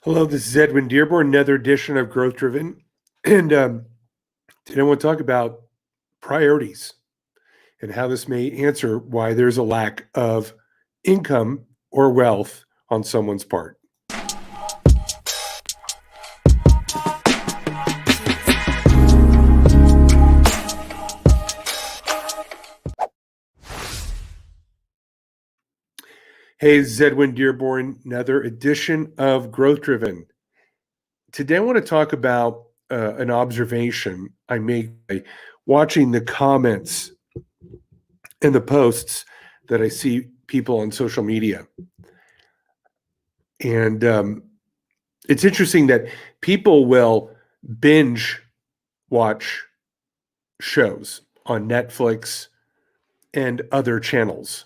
Hello, this is Edwin Dearborn, another edition of Growth Driven. And today I want to talk about priorities and how this may answer why there's a lack of income or wealth on someone's part. Hey, this is Edwin Dearborn, another edition of Growth Driven. Today I want to talk about an observation I made by watching the comments and the posts that I see people on social media. And it's interesting that people will binge watch shows on Netflix and other channels.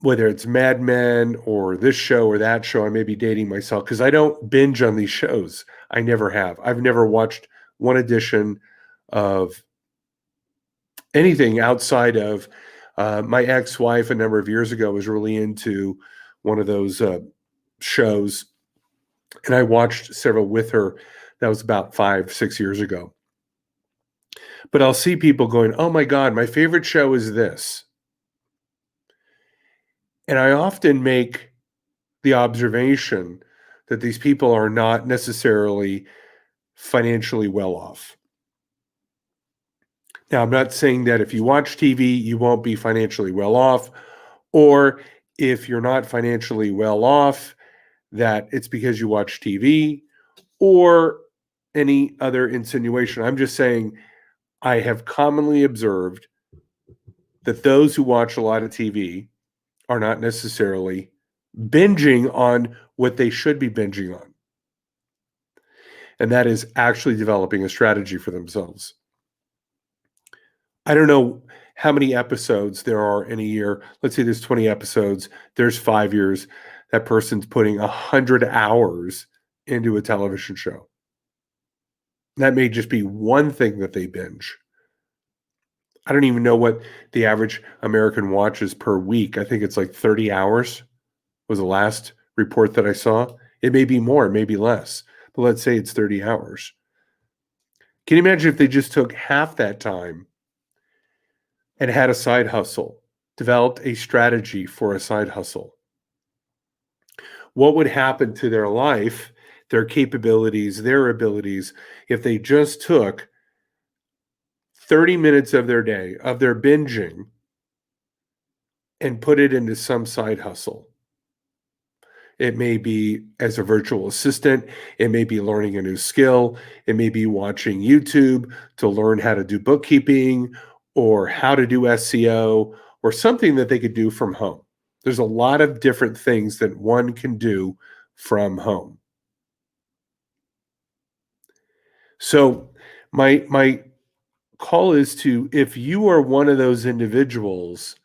Whether it's Mad Men or this show or that show, I may be dating myself because I don't binge on these shows. I never have. I've never watched one edition of anything outside of my ex-wife a number of years ago was really into one of those shows, and I watched several with her. That was about 5-6 years ago. But I'll see people going, "Oh my God, my favorite show is this." And I often make the observation that these people are not necessarily financially well off. Now, I'm not saying that if you watch TV, you won't be financially well off, or if you're not financially well off, that it's because you watch TV, or any other insinuation. I'm just saying I have commonly observed that those who watch a lot of TV are not necessarily binging on what they should be binging on. And that is actually developing a strategy for themselves. I don't know how many episodes there are in a year. Let's say there's 20 episodes. There's 5 years. That person's putting 100 hours into a television show. That may just be one thing that they binge. I don't even know what the average American watches per week. I think it's like 30 hours was the last report that I saw. It may be more, it may be less, but let's say it's 30 hours. Can you imagine if they just took half that time and had a side hustle, developed a strategy for a side hustle? What would happen to their life, their capabilities, their abilities, if they just took 30 minutes of their day, of their binging, and put it into some side hustle? It may be as a virtual assistant. It may be learning a new skill. It may be watching YouTube to learn how to do bookkeeping or how to do SEO or something that they could do from home. There's a lot of different things that one can do from home. So my call is to, if you are one of those individuals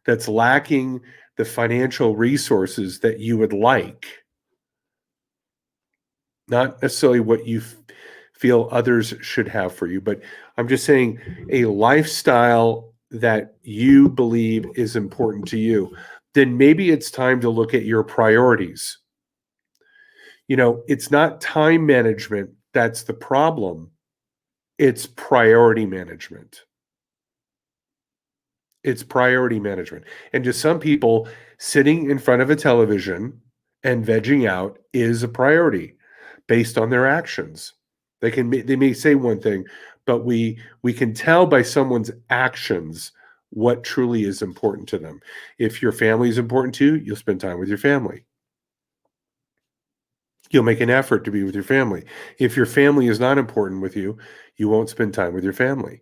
that's lacking the financial resources that you would like, not necessarily what you feel others should have for you, but I'm just saying a lifestyle that you believe is important to you, then maybe it's time to look at your priorities. It's not time management that's the problem. It's priority management. It's priority management. And to some people, sitting in front of a television and vegging out is a priority based on their actions. They may say one thing, but we can tell by someone's actions what truly is important to them. If your family is important to you, you'll spend time with your family. You'll make an effort to be with your family. If your family is not important with you, you won't spend time with your family.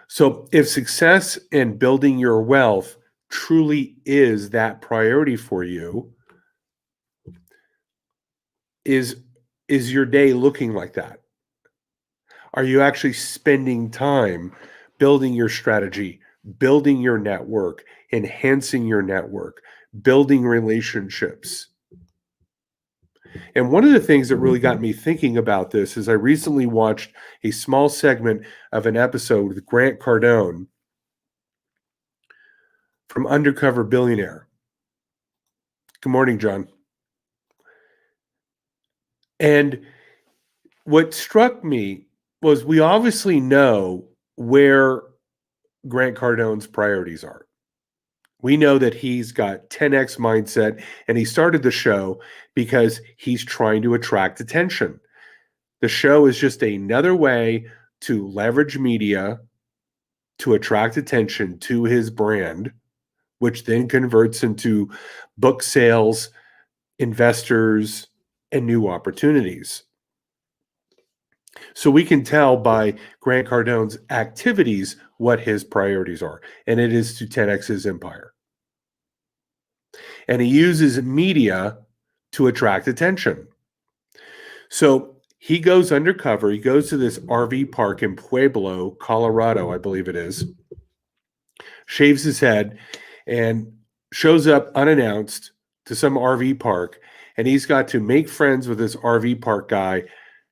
So if success and building your wealth truly is that priority for you, is your day looking like that? Are you actually spending time building your strategy, building your network, enhancing your network, building relationships? And one of the things that really got me thinking about this is I recently watched a small segment of an episode with Grant Cardone from Undercover Billionaire. Good morning, John. And what struck me was we obviously know where Grant Cardone's priorities are. We know that he's got 10x mindset, and he started the show because he's trying to attract attention. The show is just another way to leverage media to attract attention to his brand, which then converts into book sales, investors, and new opportunities. So we can tell by Grant Cardone's activities what his priorities are, and it is to 10x his empire. And he uses media to attract attention. So he goes undercover. He goes to this RV park in Pueblo, Colorado, I believe it is, shaves his head, and shows up unannounced to some RV park. And he's got to make friends with this RV park guy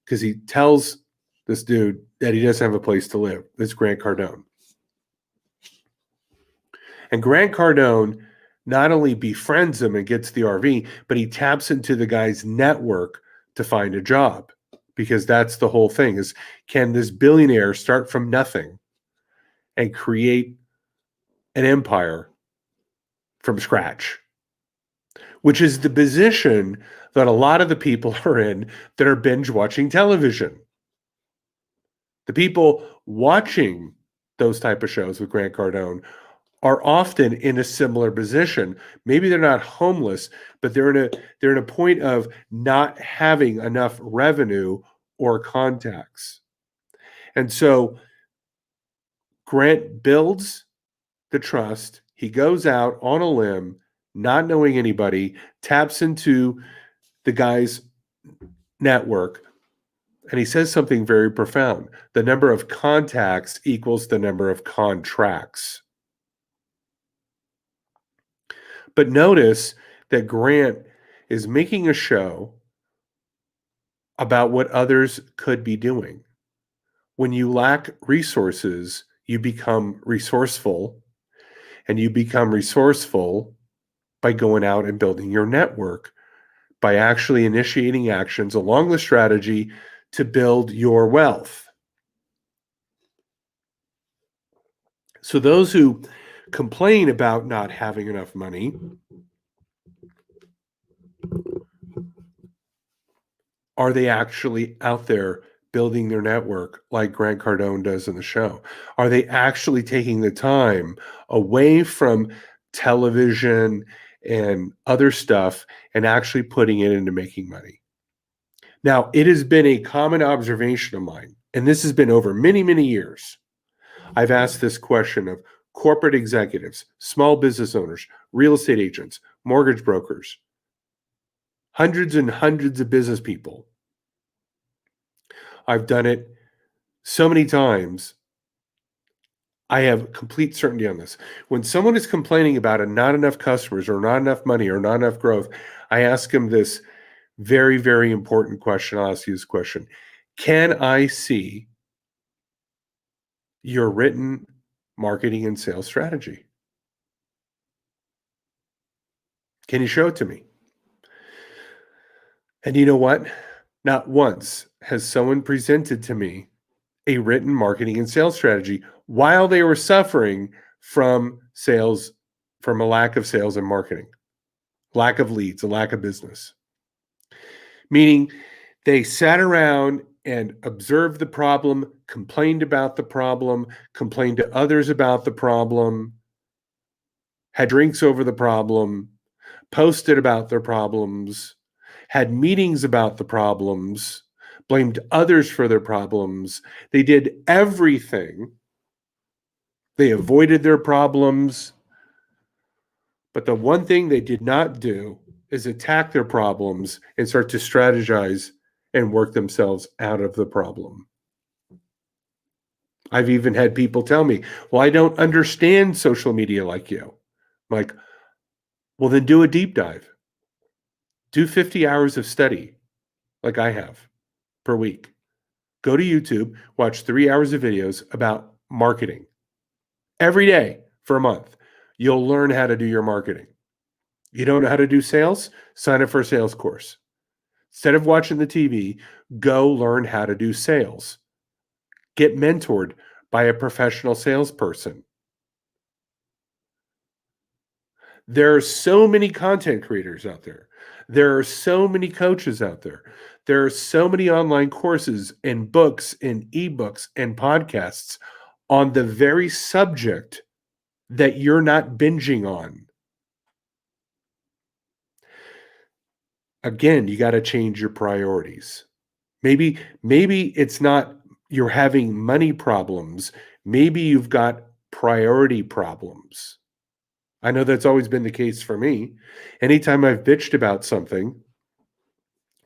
because he tells this dude that he doesn't have a place to live. This Grant Cardone. And Grant Cardone not only befriends him and gets the RV, but he taps into the guy's network to find a job, because that's the whole thing is, can this billionaire start from nothing and create an empire from scratch? Which is the position that a lot of the people are in that are binge watching television. The people watching those type of shows with Grant Cardone are often in a similar position. Maybe they're not homeless, but they're in a point of not having enough revenue or contacts. And so Grant builds the trust. He goes out on a limb, not knowing anybody, taps into the guy's network, and he says something very profound. The number of contacts equals the number of contracts. But notice that Grant is making a show about what others could be doing. When you lack resources, you become resourceful, and you become resourceful by going out and building your network, by actually initiating actions along the strategy to build your wealth. So those who complain about not having enough money are they actually out there building their network like Grant Cardone does in the show? Are they actually taking the time away from television and other stuff and actually putting it into making money? Now, it has been a common observation of mine, and this has been over many, many years. I've asked this question of corporate executives, small business owners, real estate agents, mortgage brokers, hundreds and hundreds of business people. I've done it so many times. I have complete certainty on this. When someone is complaining about not enough customers or not enough money or not enough growth, I ask them this very, very important question. I'll ask you this question. Can I see your written marketing and sales strategy? Can you show it to me? And you know what? Not once has someone presented to me a written marketing and sales strategy while they were suffering from sales, from a lack of sales and marketing, lack of leads, a lack of business. Meaning they sat around and observed the problem, complained about the problem, complained to others about the problem, had drinks over the problem, posted about their problems, had meetings about the problems, blamed others for their problems. They did everything. They avoided their problems. But the one thing they did not do is attack their problems and start to strategize and work themselves out of the problem. I've even had people tell me, well, I don't understand social media like you. I'm like, well, then do a deep dive. Do 50 hours of study like I have per week. Go to YouTube, watch 3 hours of videos about marketing every day for a month. You'll learn how to do your marketing. You don't know how to do sales? Sign up for a sales course. Instead of watching the TV, go learn how to do sales. Get mentored by a professional salesperson. There are so many content creators out there. There are so many coaches out there. There are so many online courses and books and ebooks and podcasts on the very subject that you're not binging on. Again, you got to change your priorities. Maybe it's not you're having money problems. Maybe you've got priority problems. I know that's always been the case for me. Anytime I've bitched about something,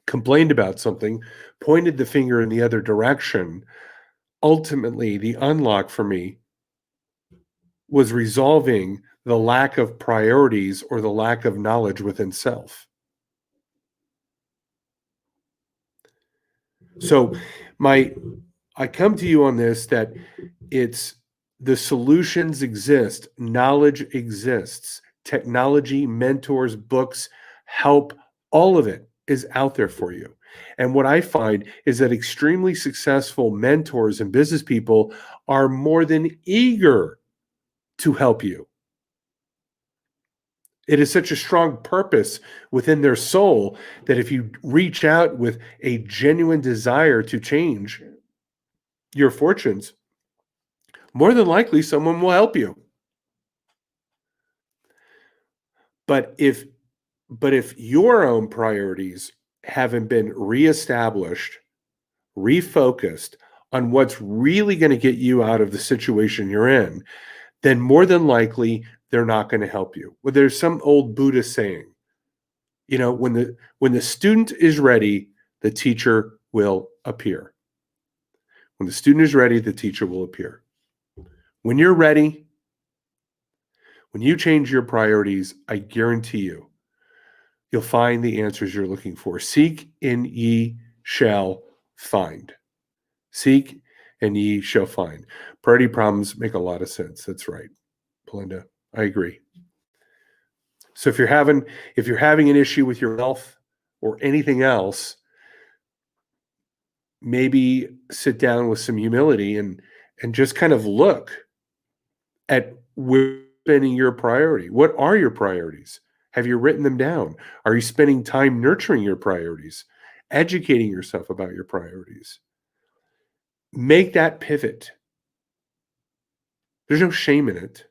complained about something, pointed the finger in the other direction, ultimately the unlock for me was resolving the lack of priorities or the lack of knowledge within self. So I come to you on this that it's the solutions exist, knowledge exists, technology, mentors, books, help, all of it is out there for you. And what I find is that extremely successful mentors and business people are more than eager to help you. It is such a strong purpose within their soul that if you reach out with a genuine desire to change your fortunes, more than likely someone will help you. But if your own priorities haven't been reestablished, refocused on what's really going to get you out of the situation you're in, then more than likely they're not going to help you. Well, there's some old Buddhist saying, when the student is ready, the teacher will appear. When the student is ready, the teacher will appear. When you're ready, when you change your priorities, I guarantee you'll find the answers you're looking for. Seek and ye shall find. Seek and ye shall find. Priority problems make a lot of sense. That's right, Belinda. I agree. So if you're having an issue with your health or anything else, maybe sit down with some humility and just kind of look at where you're spending your priority. What are your priorities? Have you written them down? Are you spending time nurturing your priorities, educating yourself about your priorities? Make that pivot. There's no shame in it.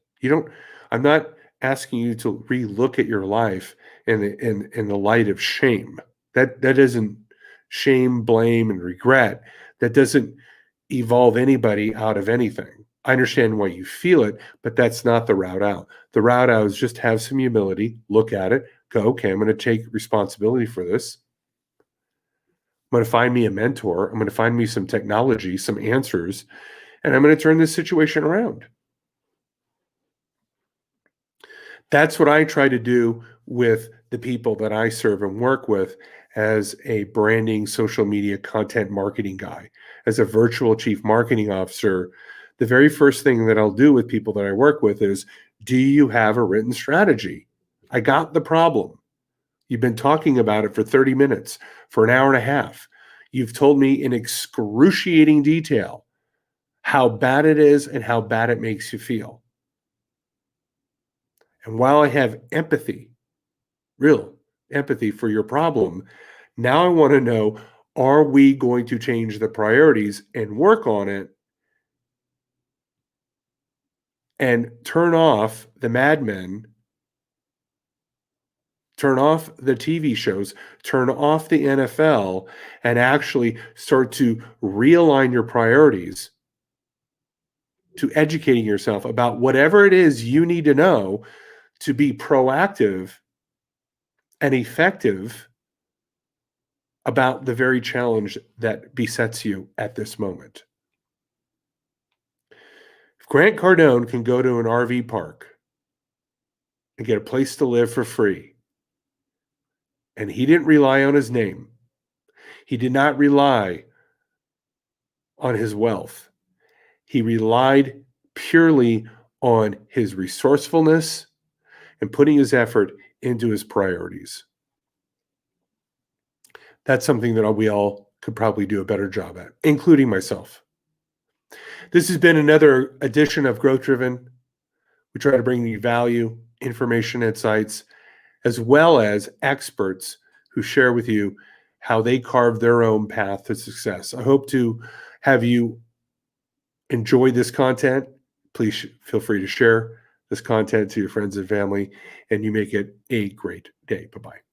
I'm not asking you to relook at your life in the light of shame. That isn't shame, blame, and regret. That doesn't evolve anybody out of anything. I understand why you feel it, but that's not the route out. The route out is just have some humility, look at it, go, okay, I'm going to take responsibility for this. I'm going to find me a mentor. I'm going to find me some technology, some answers, and I'm going to turn this situation around. That's what I try to do with the people that I serve and work with as a branding, social media, content marketing guy, as a virtual chief marketing officer. The very first thing that I'll do with people that I work with is, do you have a written strategy? I got the problem. You've been talking about it for 30 minutes, for an hour and a half. You've told me in excruciating detail how bad it is and how bad it makes you feel. And while I have empathy, real empathy for your problem, now I want to know, are we going to change the priorities and work on it and turn off the Mad Men, turn off the TV shows, turn off the NFL, and actually start to realign your priorities to educating yourself about whatever it is you need to know to be proactive and effective about the very challenge that besets you at this moment. If Grant Cardone can go to an RV park and get a place to live for free, and he didn't rely on his name, he did not rely on his wealth, he relied purely on his resourcefulness and putting his effort into his priorities. That's something that we all could probably do a better job at, including myself. This has been another edition of Growth Driven. We try to bring you value, information, insights, as well as experts who share with you how they carve their own path to success. I hope to have you enjoy this content. Please feel free to share this content to your friends and family, and you make it a great day. Bye-bye.